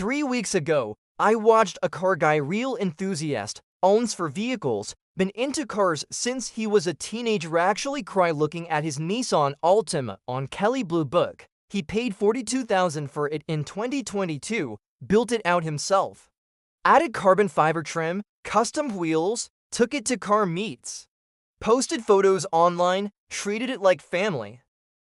3 weeks ago, I watched a car guy, real enthusiast, owns for vehicles, been into cars since he was a teenager, actually cry looking at his Nissan Altima on Kelly Blue Book. He paid $42,000 for it in 2022, built it out himself. Added carbon fiber trim, custom wheels, took it to car meets. Posted photos online, treated it like family.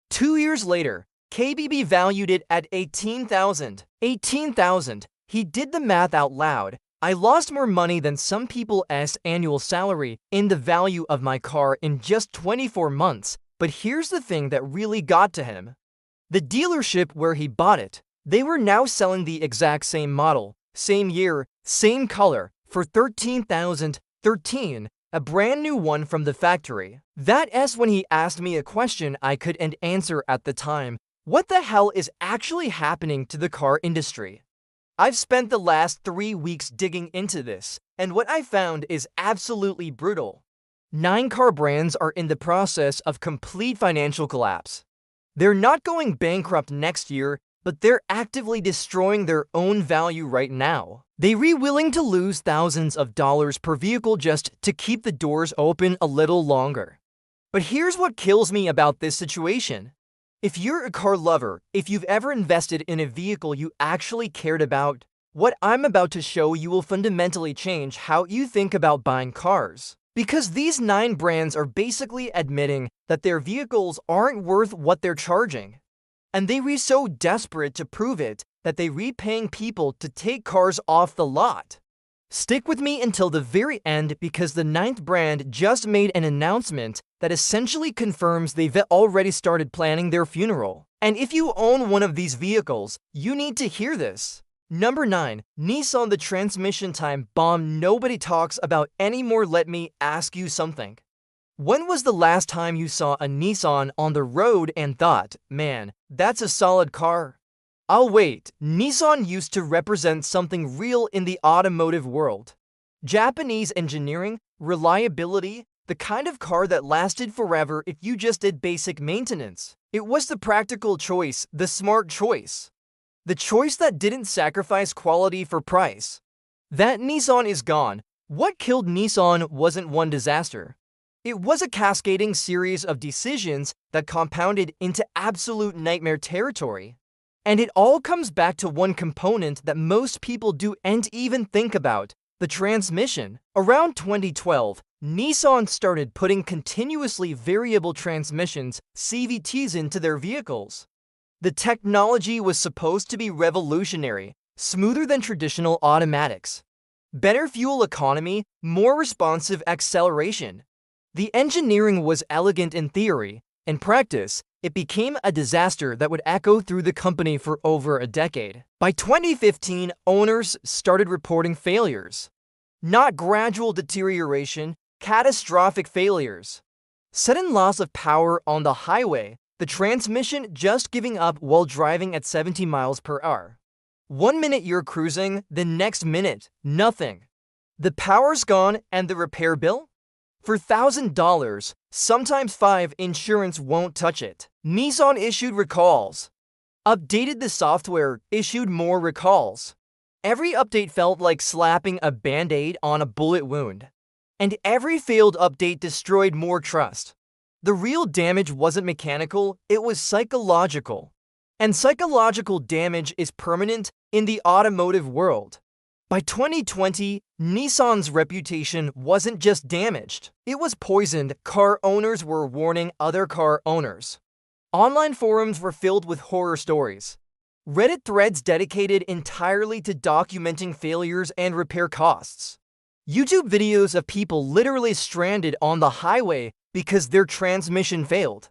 2 years later, KBB valued it at $18,000. $18,000. He did the math out loud. I lost more money than some people's annual salary in the value of my car in just 24 months. But here's the thing that really got to him. The dealership where he bought it, they were now selling the exact same model, same year, same color, for $13,013, a brand new one from the factory. That's when he asked me a question I couldn't answer at the time. What the hell is actually happening to the car industry? I've spent the last 3 weeks digging into this, and what I found is absolutely brutal. 9 car brands are in the process of complete financial collapse. They're not going bankrupt next year, but they're actively destroying their own value right now. They're willing to lose thousands of dollars per vehicle just to keep the doors open a little longer. But here's what kills me about this situation. If you're a car lover, if you've ever invested in a vehicle you actually cared about, what I'm about to show you will fundamentally change how you think about buying cars. Because these 9 brands are basically admitting that their vehicles aren't worth what they're charging. And they were so desperate to prove it that they were paying people to take cars off the lot. Stick with me until the very end because the 9th brand just made an announcement that essentially confirms they've already started planning their funeral. And if you own one of these vehicles, you need to hear this. Number 9. Nissan. The transmission time bomb nobody talks about anymore. Let me ask you something. When was the last time you saw a Nissan on the road and thought, man, that's a solid car? I'll wait. Nissan used to represent something real in the automotive world. Japanese engineering, reliability, the kind of car that lasted forever if you just did basic maintenance. It was the practical choice, the smart choice. The choice that didn't sacrifice quality for price. That Nissan is gone. What killed Nissan wasn't one disaster. It was a cascading series of decisions that compounded into absolute nightmare territory. And it all comes back to one component that most people don't even think about, the transmission. Around 2012, Nissan started putting continuously variable transmissions, CVTs, into their vehicles. The technology was supposed to be revolutionary, smoother than traditional automatics. Better fuel economy, more responsive acceleration. The engineering was elegant in theory. In practice, it became a disaster that would echo through the company for over a decade. By 2015, owners started reporting failures. Not gradual deterioration, catastrophic failures. Sudden loss of power on the highway, the transmission just giving up while driving at 70 miles per hour. 1 minute you're cruising, the next minute, nothing. The power's gone and the repair bill? For $1,000, sometimes $5,000, insurance won't touch it. Nissan issued recalls. Updated the software, issued more recalls. Every update felt like slapping a band-aid on a bullet wound. And every failed update destroyed more trust. The real damage wasn't mechanical, it was psychological. And psychological damage is permanent in the automotive world. By 2020, Nissan's reputation wasn't just damaged, it was poisoned. Car owners were warning other car owners. Online forums were filled with horror stories. Reddit threads dedicated entirely to documenting failures and repair costs. YouTube videos of people literally stranded on the highway because their transmission failed.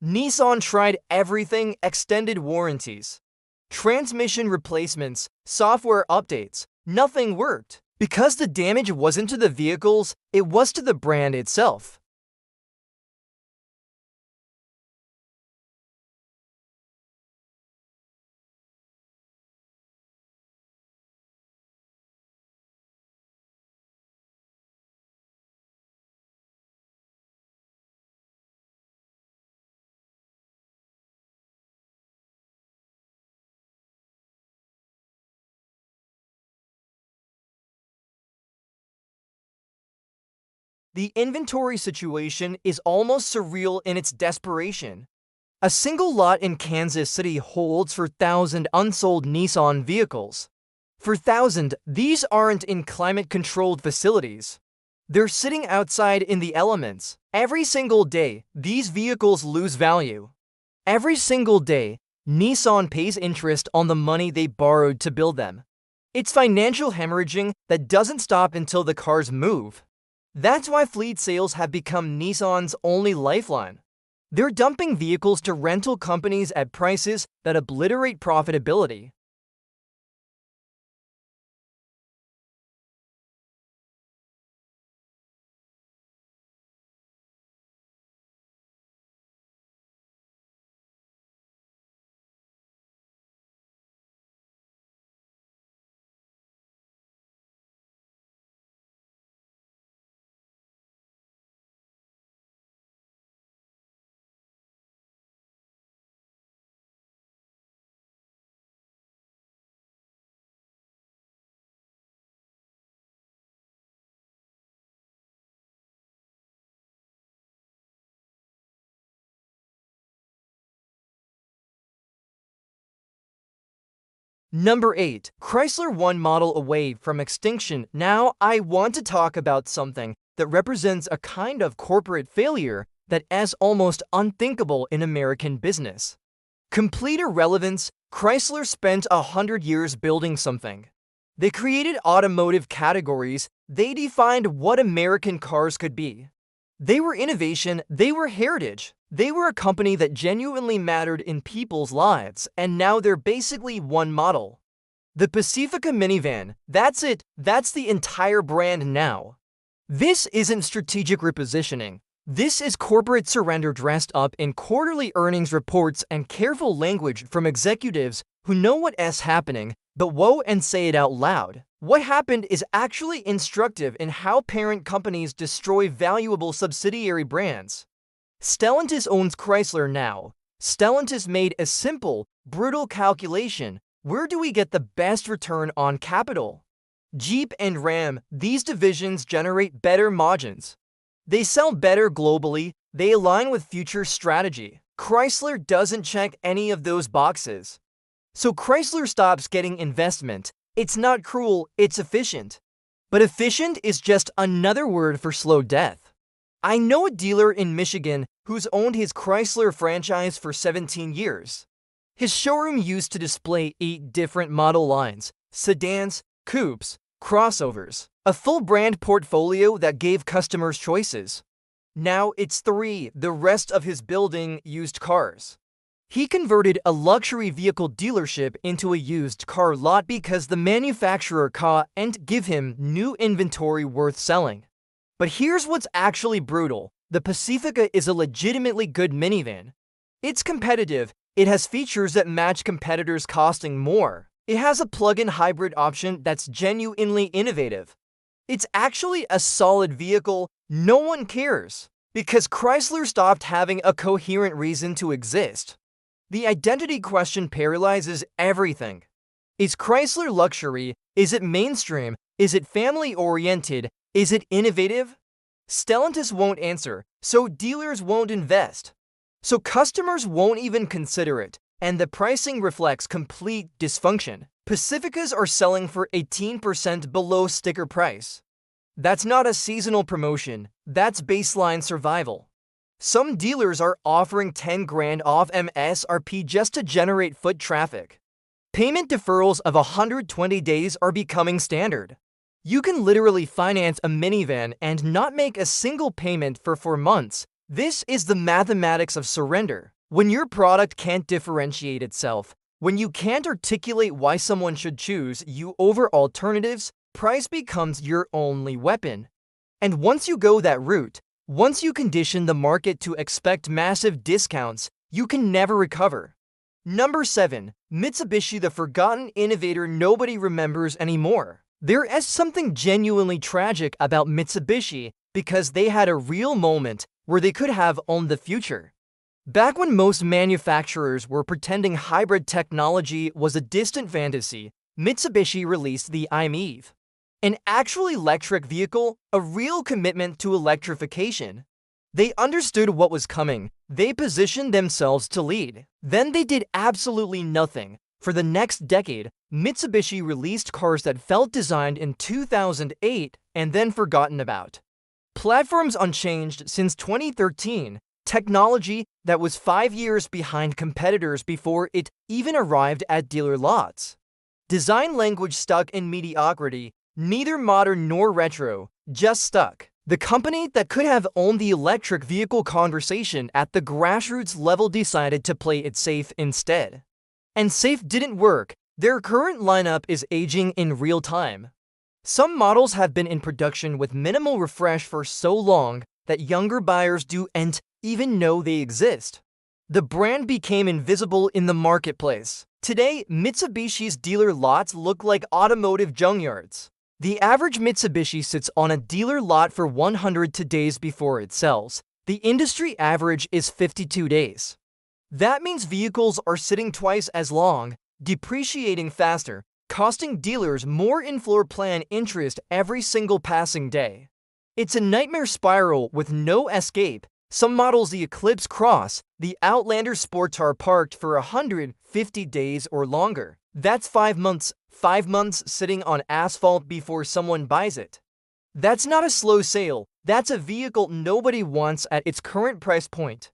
Nissan tried everything: extended warranties, transmission replacements, software updates. Nothing worked. Because the damage wasn't to the vehicles, it was to the brand itself. the inventory situation is almost surreal in its desperation. A single lot in Kansas City holds 4,000 unsold Nissan vehicles. 4,000, these aren't in climate-controlled facilities. They're sitting outside in the elements. Every single day, these vehicles lose value. Every single day, Nissan pays interest on the money they borrowed to build them. It's financial hemorrhaging that doesn't stop until the cars move. That's why fleet sales have become Nissan's only lifeline. They're dumping vehicles to rental companies at prices that obliterate profitability. Number 8. Chrysler one model away from extinction. Now, I want to talk about something that represents a kind of corporate failure that is almost unthinkable in American business. Complete irrelevance, Chrysler spent 100 years building something. They created automotive categories, they defined what American cars could be. They were innovation, they were heritage. They were a company that genuinely mattered in people's lives, and now they're basically one model. The Pacifica minivan, that's it, that's the entire brand now. This isn't strategic repositioning. This is corporate surrender dressed up in quarterly earnings reports and careful language from executives who know what's happening, but won't and say it out loud. What happened is actually instructive in how parent companies destroy valuable subsidiary brands. Stellantis owns Chrysler now. Stellantis made a simple, brutal calculation. Where do we get the best return on capital? Jeep and Ram, these divisions generate better margins. They sell better globally, they align with future strategy. Chrysler doesn't check any of those boxes. So Chrysler stops getting investment. It's not cruel, it's efficient. But efficient is just another word for slow death. I know a dealer in Michigan who's owned his Chrysler franchise for 17 years. His showroom used to display 8 different model lines: sedans, coupes, crossovers, a full brand portfolio that gave customers choices. Now it's 3, the rest of his building used cars. He converted a luxury vehicle dealership into a used car lot because the manufacturer can't give him new inventory worth selling. But here's what's actually brutal. The Pacifica is a legitimately good minivan. It's competitive. It has features that match competitors costing more. It has a plug-in hybrid option that's genuinely innovative. It's actually a solid vehicle. No one cares because Chrysler stopped having a coherent reason to exist. The identity question paralyzes everything. Is Chrysler luxury? Is it mainstream? Is it family-oriented? Is it innovative? Stellantis won't answer, so dealers won't invest. So customers won't even consider it, and the pricing reflects complete dysfunction. Pacificas are selling for 18% below sticker price. That's not a seasonal promotion, that's baseline survival. Some dealers are offering 10 grand off MSRP just to generate foot traffic. Payment deferrals of 120 days are becoming standard. You can literally finance a minivan and not make a single payment for 4 months. This is the mathematics of surrender. When your product can't differentiate itself, when you can't articulate why someone should choose you over alternatives, price becomes your only weapon. And once you go that route, once you condition the market to expect massive discounts, you can never recover. Number 7. Mitsubishi, the forgotten innovator nobody remembers anymore. There is something genuinely tragic about Mitsubishi because they had a real moment where they could have owned the future. Back when most manufacturers were pretending hybrid technology was a distant fantasy, Mitsubishi released the i-MiEV. An actual electric vehicle, a real commitment to electrification. They understood what was coming. They positioned themselves to lead. Then they did absolutely nothing. For the next decade, Mitsubishi released cars that felt designed in 2008 and then forgotten about. Platforms unchanged since 2013, technology that was 5 years behind competitors before it even arrived at dealer lots. Design language stuck in mediocrity, neither modern nor retro, just stuck. The company that could have owned the electric vehicle conversation at the grassroots level decided to play it safe instead. And safe didn't work. Their current lineup is aging in real time. Some models have been in production with minimal refresh for so long that younger buyers don't even know they exist. The brand became invisible in the marketplace. Today, Mitsubishi's dealer lots look like automotive junkyards. The average Mitsubishi sits on a dealer lot for 102 days before it sells. The industry average is 52 days. That means vehicles are sitting twice as long, depreciating faster, costing dealers more in floor plan interest every single passing day. It's a nightmare spiral with no escape. Some models the Eclipse Cross, the Outlander Sports are parked for 150 days or longer. That's 5 months. 5 months sitting on asphalt before someone buys it. That's not a slow sale. That's a vehicle nobody wants at its current price point.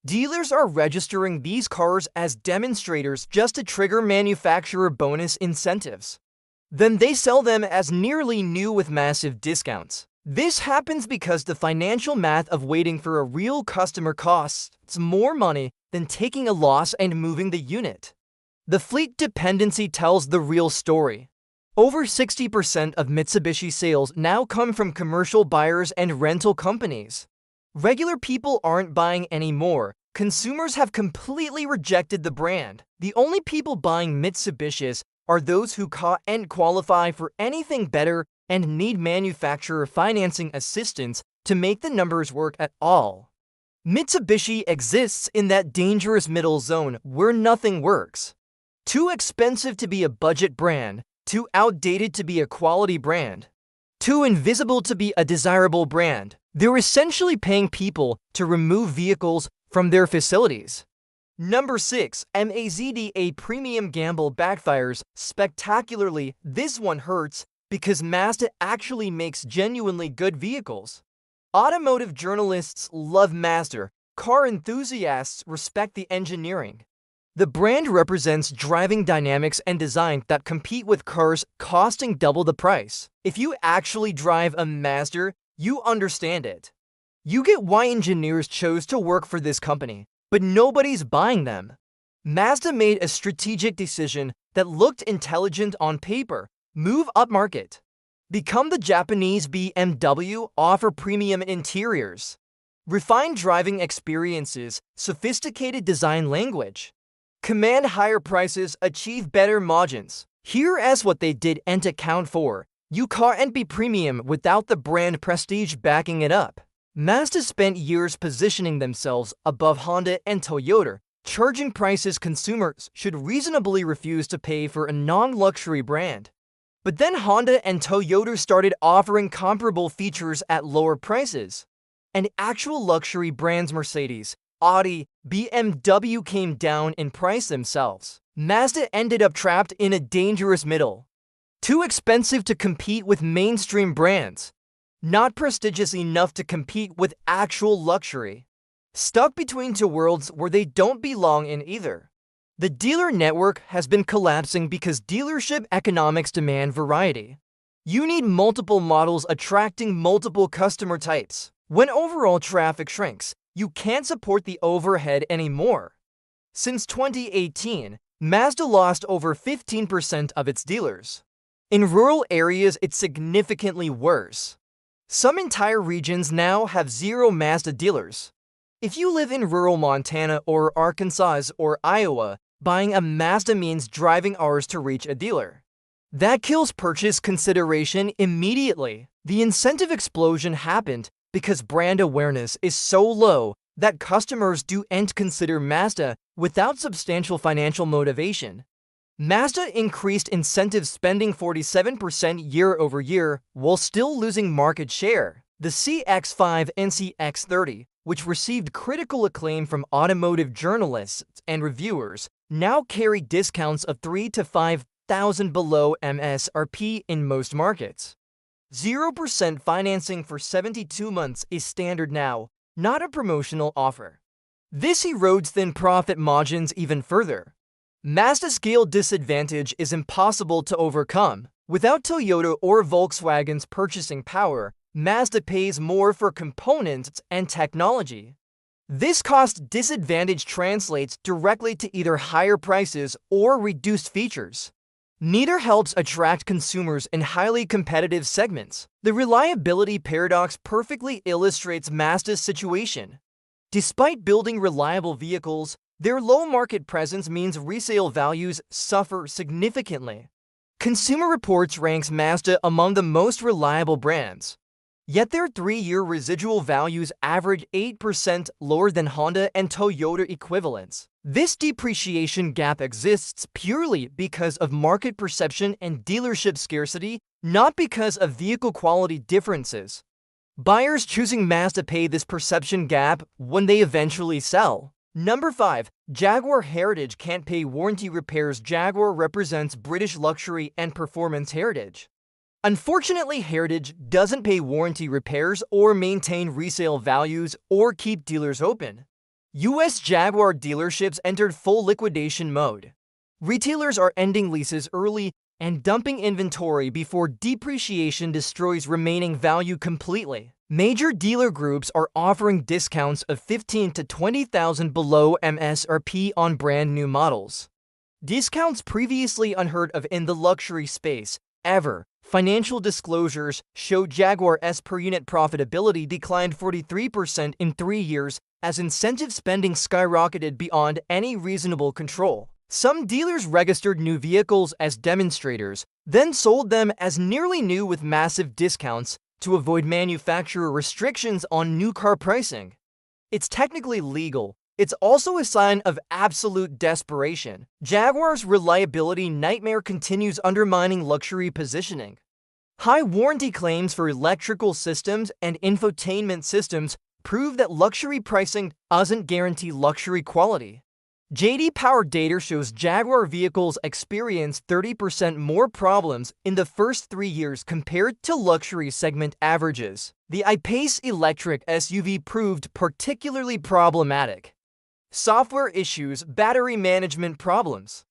Dealers are registering these cars as demonstrators just to trigger manufacturer bonus incentives. Then they sell them as nearly new with massive discounts. This happens because the financial math of waiting for a real customer costs more money than taking a loss and moving the unit. The fleet dependency tells the real story. Over 60% of Mitsubishi sales now come from commercial buyers and rental companies. Regular people aren't buying anymore. Consumers have completely rejected the brand. The only people buying Mitsubishis are those who can't qualify for anything better and need manufacturer financing assistance to make the numbers work at all. Mitsubishi exists in that dangerous middle zone where nothing works. Too expensive to be a budget brand, too outdated to be a quality brand, too invisible to be a desirable brand. They're essentially paying people to remove vehicles from their facilities. Number 6. MAZDA premium gamble backfires spectacularly. This one hurts because Mazda actually makes genuinely good vehicles. Automotive journalists love Mazda. Car enthusiasts respect the engineering. The brand represents driving dynamics and design that compete with cars costing double the price. If you actually drive a Mazda, you understand it. You get why engineers chose to work for this company, but nobody's buying them. Mazda made a strategic decision that looked intelligent on paper. Move upmarket. Become the Japanese BMW, offer premium interiors, refined driving experiences, sophisticated design language. Command higher prices, achieve better margins. Here's what they did and account for. You can't be premium without the brand prestige backing it up. Mazda spent years positioning themselves above Honda and Toyota, charging prices consumers should reasonably refuse to pay for a non-luxury brand. But then Honda and Toyota started offering comparable features at lower prices. And actual luxury brands Mercedes, Audi, BMW came down in price themselves. Mazda ended up trapped in a dangerous middle. Too expensive to compete with mainstream brands. Not prestigious enough to compete with actual luxury. Stuck between two worlds where they don't belong in either. The dealer network has been collapsing because dealership economics demand variety. You need multiple models attracting multiple customer types. When overall traffic shrinks, you can't support the overhead anymore. Since 2018, Mazda lost over 15% of its dealers. In rural areas, it's significantly worse. Some entire regions now have 0 Mazda dealers. If you live in rural Montana or Arkansas or Iowa, buying a Mazda means driving hours to reach a dealer. That kills purchase consideration immediately. The incentive explosion happened because brand awareness is so low that customers don't consider Mazda without substantial financial motivation. Mazda increased incentive spending 47% year over year while still losing market share. The CX-5 and CX-30, which received critical acclaim from automotive journalists and reviewers, now carry discounts of $3,000 to $5,000 below MSRP in most markets. 0% financing for 72 months is standard now, not a promotional offer. This erodes thin profit margins even further. Mazda's scale disadvantage is impossible to overcome. Without Toyota or Volkswagen's purchasing power, Mazda pays more for components and technology. This cost disadvantage translates directly to either higher prices or reduced features. Neither helps attract consumers in highly competitive segments. The reliability paradox perfectly illustrates Mazda's situation. Despite building reliable vehicles, their low market presence means resale values suffer significantly. Consumer Reports ranks Mazda among the most reliable brands. Yet their 3-year residual values average 8% lower than Honda and Toyota equivalents. This depreciation gap exists purely because of market perception and dealership scarcity, not because of vehicle quality differences. Buyers choosing Mazda pay this perception gap when they eventually sell. Number 5. Jaguar heritage can't pay warranty repairs. Jaguar represents British luxury and performance heritage. Unfortunately, Heritage doesn't pay warranty repairs or maintain resale values or keep dealers open. US Jaguar dealerships entered full liquidation mode. Retailers are ending leases early and dumping inventory before depreciation destroys remaining value completely. Major dealer groups are offering discounts of $15,000 to $20,000 below MSRP on brand new models. Discounts previously unheard of in the luxury space ever. Financial disclosures show Jaguar's per unit profitability declined 43% in 3 years as incentive spending skyrocketed beyond any reasonable control. Some dealers registered new vehicles as demonstrators, then sold them as nearly new with massive discounts to avoid manufacturer restrictions on new car pricing. It's technically legal. It's also a sign of absolute desperation. Jaguar's reliability nightmare continues undermining luxury positioning. High warranty claims for electrical systems and infotainment systems prove that luxury pricing doesn't guarantee luxury quality. J.D. Power data shows Jaguar vehicles experience 30% more problems in the first 3 years compared to luxury segment averages. The I-Pace electric SUV proved particularly problematic. Software issues, battery management problems,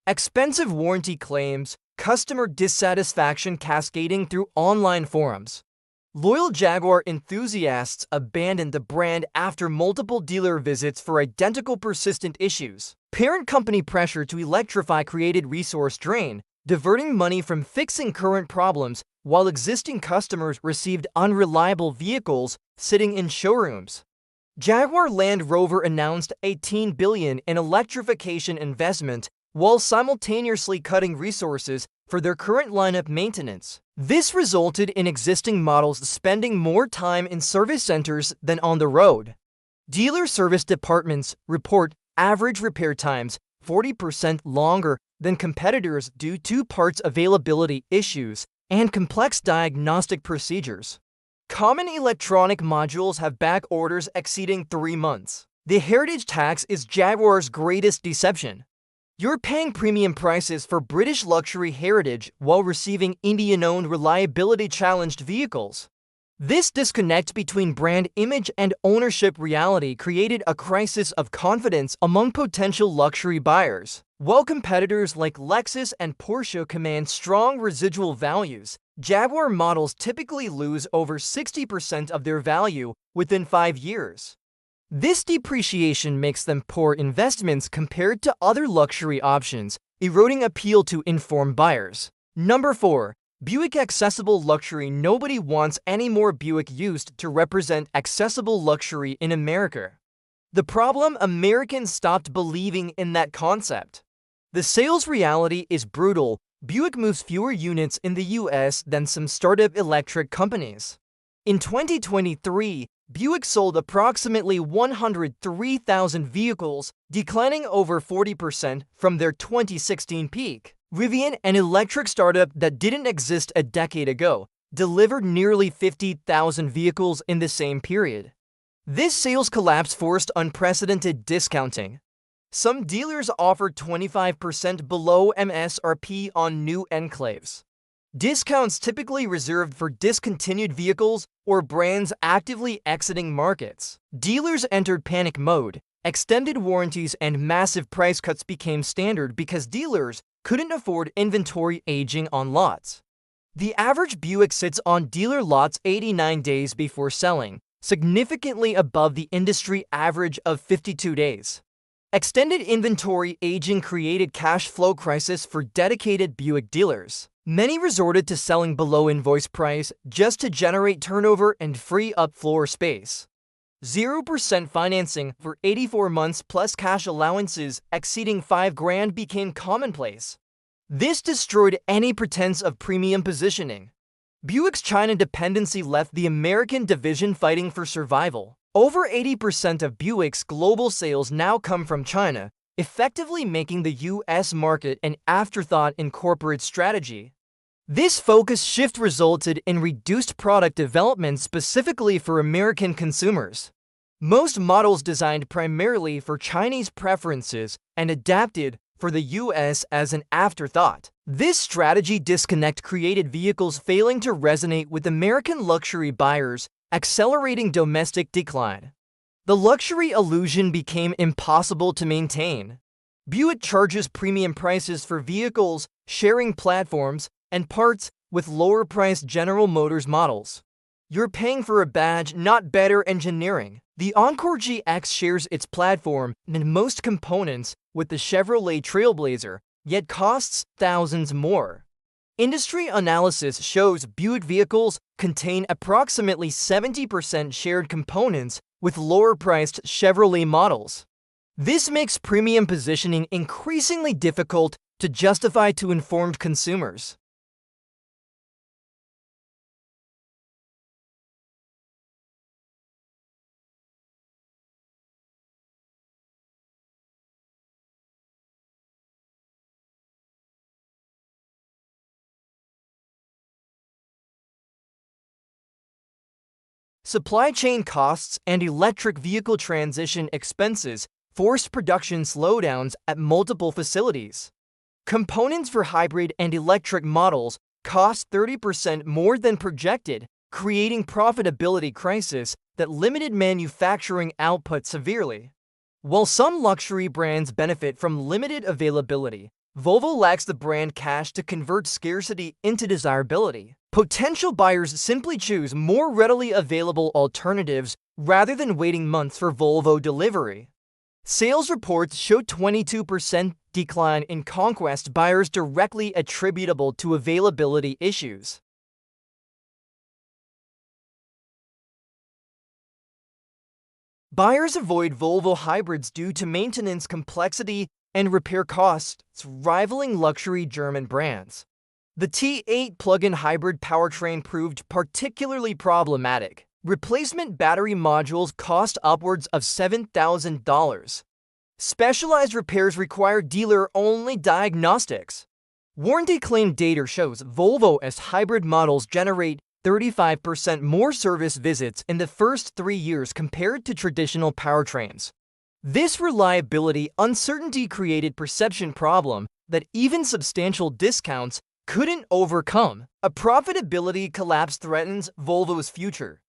expensive warranty claims, customer dissatisfaction cascading through online forums. Loyal Jaguar enthusiasts abandoned the brand after multiple dealer visits for identical persistent issues. Parent company pressure to electrify created resource drain, diverting money from fixing current problems while existing customers received unreliable vehicles sitting in showrooms. Jaguar Land Rover announced $18 billion in electrification investment while simultaneously cutting resources for their current lineup maintenance. This resulted in existing models spending more time in service centers than on the road. Dealer service departments report average repair times 40% longer than competitors due to parts availability issues and complex diagnostic procedures. Common electronic modules have back orders exceeding 3 months. The heritage tax is Jaguar's greatest deception. You're paying premium prices for British luxury heritage while receiving Indian-owned reliability-challenged vehicles. This disconnect between brand image and ownership reality created a crisis of confidence among potential luxury buyers. While competitors like Lexus and Porsche command strong residual values, Jaguar models typically lose over 60% of their value within 5 years. This depreciation makes them poor investments compared to other luxury options, eroding appeal to informed buyers. Number 4. Buick accessible luxury. Nobody wants any more Buick used to represent accessible luxury in America. The problem: Americans stopped believing in that concept. The sales reality is brutal. Buick moves fewer units in the US than some startup electric companies. In 2023, Buick sold approximately 103,000 vehicles, declining over 40% from their 2016 peak. Rivian, an electric startup that didn't exist a decade ago, delivered nearly 50,000 vehicles in the same period. This sales collapse forced unprecedented discounting. Some dealers offered 25% below MSRP on new enclaves. Discounts typically reserved for discontinued vehicles or brands actively exiting markets. Dealers entered panic mode. Extended warranties and massive price cuts became standard because dealers couldn't afford inventory aging on lots. The average Buick sits on dealer lots 89 days before selling, significantly above the industry average of 52 days. Extended inventory aging created cash flow crisis for dedicated Buick dealers. Many resorted to selling below invoice price just to generate turnover and free up floor space. 0% financing for 84 months plus cash allowances exceeding $5,000 became commonplace. This destroyed any pretense of premium positioning. Buick's China dependency left the American division fighting for survival. Over 80% of Buick's global sales now come from China, effectively making the U.S. market an afterthought in corporate strategy. This focus shift resulted in reduced product development specifically for American consumers. Most models designed primarily for Chinese preferences and adapted for the U.S. as an afterthought. This strategy disconnect created vehicles failing to resonate with American luxury buyers, accelerating domestic decline. The luxury illusion became impossible to maintain. Buick charges premium prices for vehicles, sharing platforms, and parts with lower-priced General Motors models. You're paying for a badge, not better engineering. The Encore GX shares its platform and most components with the Chevrolet Trailblazer, yet costs thousands more. Industry analysis shows Buick vehicles contain approximately 70% shared components with lower-priced Chevrolet models. This makes premium positioning increasingly difficult to justify to informed consumers. Supply chain costs and electric vehicle transition expenses forced production slowdowns at multiple facilities. Components for hybrid and electric models cost 30% more than projected, creating profitability crisis that limited manufacturing output severely. While some luxury brands benefit from limited availability, Volvo lacks the brand cash to convert scarcity into desirability. Potential buyers simply choose more readily available alternatives rather than waiting months for Volvo delivery. Sales reports show 22% decline in conquest buyers directly attributable to availability issues. Buyers avoid Volvo hybrids due to maintenance complexity and repair costs, rivaling luxury German brands. The T8 plug-in hybrid powertrain proved particularly problematic. Replacement battery modules cost upwards of $7,000. Specialized repairs require dealer-only diagnostics. Warranty claim data shows Volvo's hybrid models generate 35% more service visits in the first 3 years compared to traditional powertrains. This reliability uncertainty created perception problem that even substantial discounts couldn't overcome. A profitability collapse threatens Volvo's future.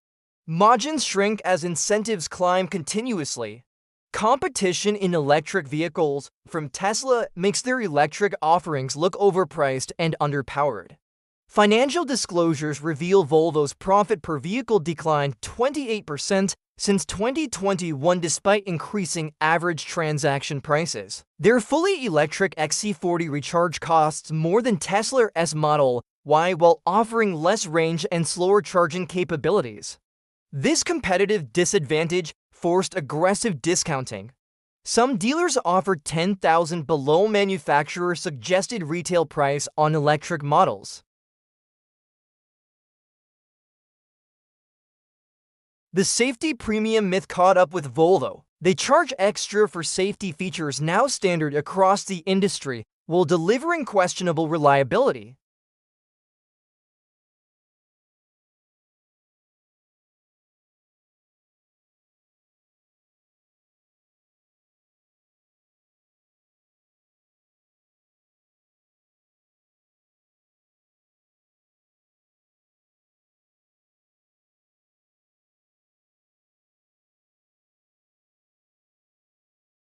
Margins shrink as incentives climb continuously. Competition in electric vehicles from Tesla makes their electric offerings look overpriced and underpowered. Financial disclosures reveal Volvo's profit per vehicle declined 28% since 2021 despite increasing average transaction prices. Their fully electric XC40 recharge costs more than Tesla's S Model Y while offering less range and slower charging capabilities. This competitive disadvantage forced aggressive discounting. Some dealers offered $10,000 below manufacturer suggested retail price on electric models. The safety premium myth caught up with Volvo. They charge extra for safety features now standard across the industry while delivering questionable reliability.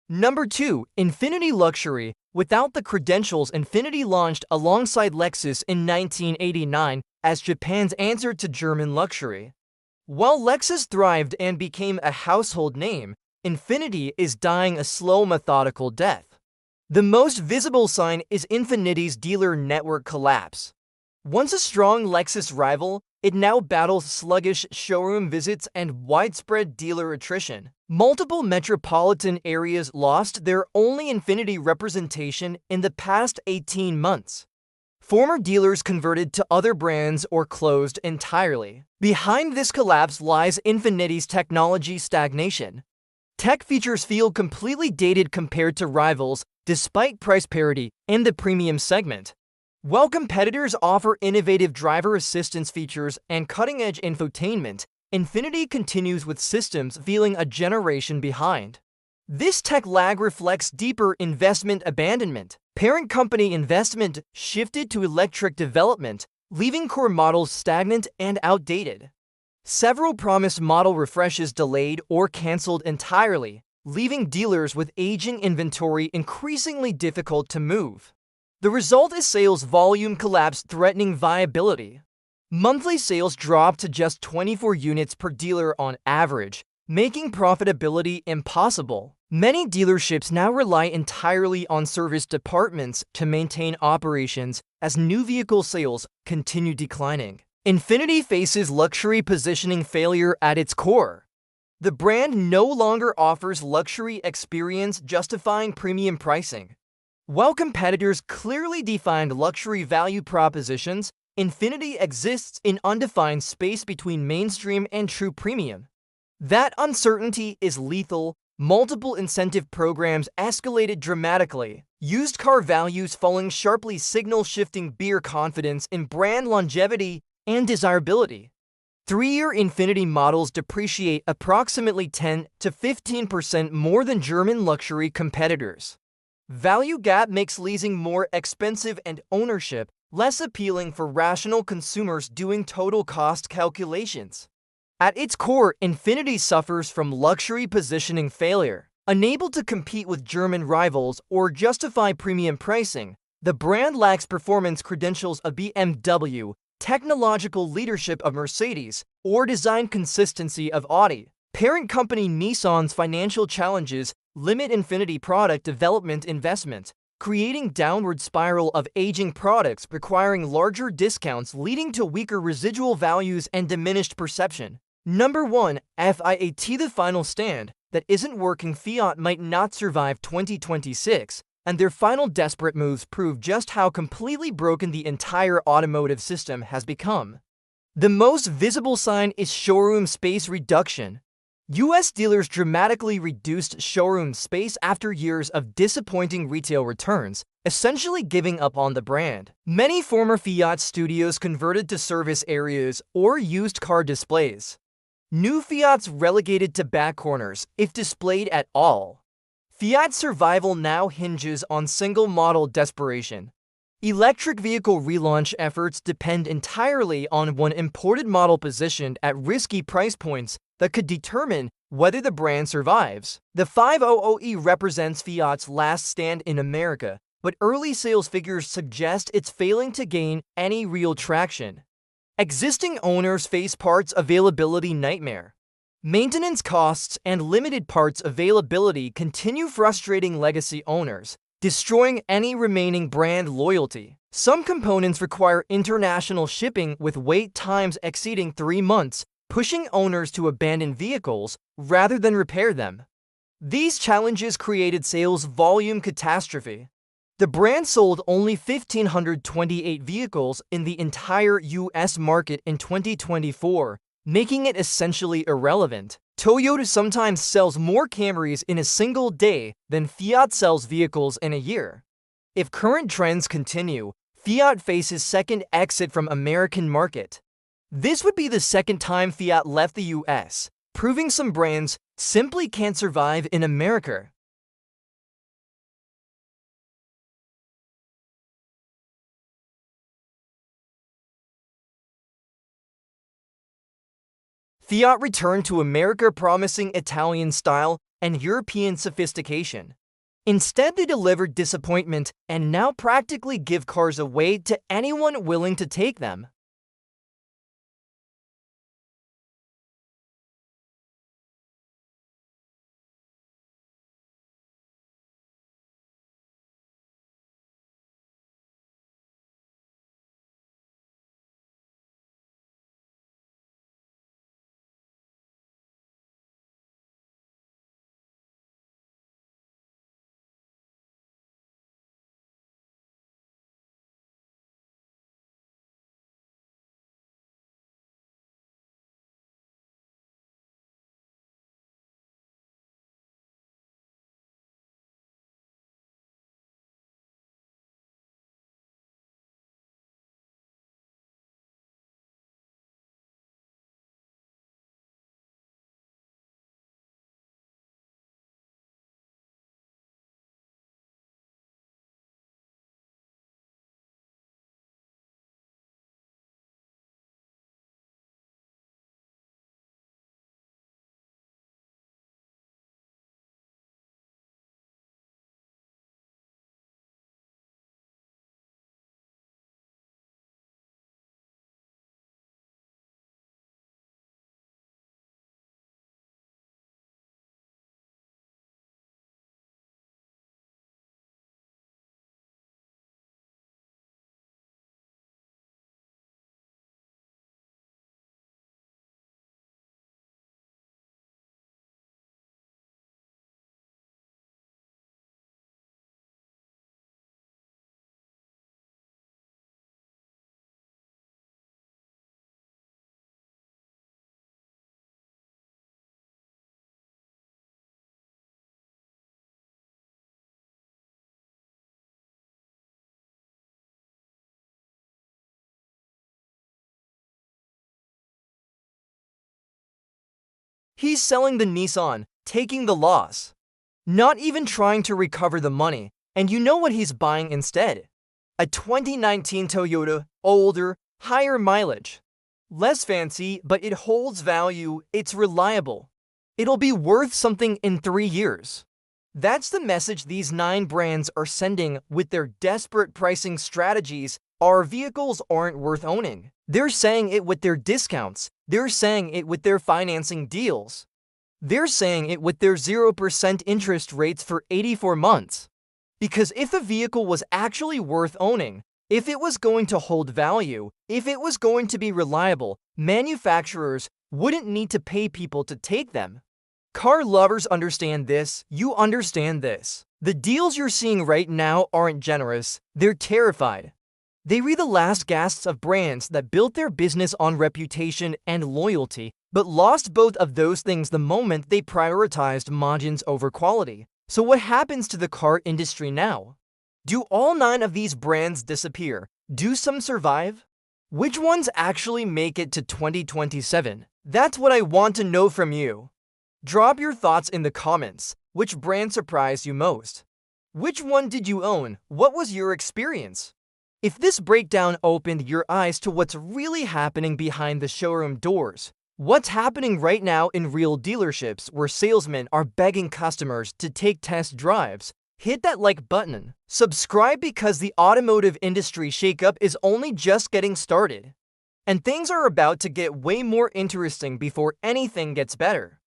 Number 2. Infiniti Luxury. Without the credentials, Infiniti launched alongside Lexus in 1989 as Japan's answer to German luxury. While Lexus thrived and became a household name, Infiniti is dying a slow, methodical death. The most visible sign is Infiniti's dealer network collapse. Once a strong Lexus rival, it now battles sluggish showroom visits and widespread dealer attrition. Multiple metropolitan areas lost their only Infiniti representation in the past 18 months. Former dealers converted to other brands or closed entirely. Behind this collapse lies Infiniti's technology stagnation. Tech features feel completely dated compared to rivals, despite price parity in the premium segment. While competitors offer innovative driver assistance features and cutting-edge infotainment, Infiniti continues with systems feeling a generation behind. This tech lag reflects deeper investment abandonment. Parent company investment shifted to electric development, leaving core models stagnant and outdated. Several promised model refreshes delayed or canceled entirely, leaving dealers with aging inventory increasingly difficult to move. The result is sales volume collapse threatening viability. Monthly sales dropped to just 24 units per dealer on average, making profitability impossible. Many dealerships now rely entirely on service departments to maintain operations as new vehicle sales continue declining. Infiniti faces luxury positioning failure at its core. The brand no longer offers luxury experience justifying premium pricing. While competitors clearly defined luxury value propositions, Infiniti exists in undefined space between mainstream and true premium. That uncertainty is lethal. Multiple incentive programs escalated dramatically. Used car values falling sharply signal shifting beer confidence in brand longevity and desirability. 3-year Infiniti models depreciate approximately 10 to 15% more than German luxury competitors. Value gap makes leasing more expensive and ownership less appealing for rational consumers doing total cost calculations. At its core, Infiniti suffers from luxury positioning failure. Unable to compete with German rivals or justify premium pricing, the brand lacks performance credentials of BMW, technological leadership of Mercedes, or design consistency of Audi. Parent company Nissan's financial challenges limit Infiniti product development investment, creating downward spiral of aging products requiring larger discounts leading to weaker residual values and diminished perception. Number 1. FIAT. The final stand that isn't working. Fiat might not survive 2026, and their final desperate moves prove just how completely broken the entire automotive system has become. The most visible sign is showroom space reduction. U.S. dealers dramatically reduced showroom space after years of disappointing retail returns, essentially giving up on the brand. Many former Fiat studios converted to service areas or used car displays. New Fiats relegated to back corners, if displayed at all. Fiat's survival now hinges on single-model desperation. Electric vehicle relaunch efforts depend entirely on one imported model positioned at risky price points that could determine whether the brand survives. The 500e represents Fiat's last stand in America, but early sales figures suggest it's failing to gain any real traction. Existing owners face parts availability nightmare. Maintenance costs and limited parts availability continue frustrating legacy owners, destroying any remaining brand loyalty. Some components require international shipping with wait times exceeding 3 months, pushing owners to abandon vehicles rather than repair them. These challenges created sales volume catastrophe. The brand sold only 1,528 vehicles in the entire U.S. market in 2024, making it essentially irrelevant. Toyota sometimes sells more Camrys in a single day than Fiat sells vehicles in a year. If current trends continue, Fiat faces second exit from American market. This would be the second time Fiat left the US, proving some brands simply can't survive in America. Fiat returned to America promising Italian style and European sophistication. Instead, they delivered disappointment and now practically give cars away to anyone willing to take them. He's selling the Nissan, taking the loss. Not even trying to recover the money, and you know what he's buying instead? A 2019 Toyota, older, higher mileage. Less fancy, but it holds value, it's reliable. It'll be worth something in 3 years. That's the message these 9 brands are sending with their desperate pricing strategies. Our vehicles aren't worth owning. They're saying it with their discounts. They're saying it with their financing deals. They're saying it with their 0% interest rates for 84 months. Because if a vehicle was actually worth owning, if it was going to hold value, if it was going to be reliable, manufacturers wouldn't need to pay people to take them. Car lovers understand this, you understand this. The deals you're seeing right now aren't generous, they're terrified. They read the last gasps of brands that built their business on reputation and loyalty, but lost both of those things the moment they prioritized margins over quality. So what happens to the car industry now? Do all 9 of these brands disappear? Do some survive? Which ones actually make it to 2027? That's what I want to know from you. Drop your thoughts in the comments. Which brand surprised you most? Which one did you own? What was your experience? If this breakdown opened your eyes to what's really happening behind the showroom doors, what's happening right now in real dealerships where salesmen are begging customers to take test drives, hit that like button. Subscribe because the automotive industry shakeup is only just getting started. And things are about to get way more interesting before anything gets better.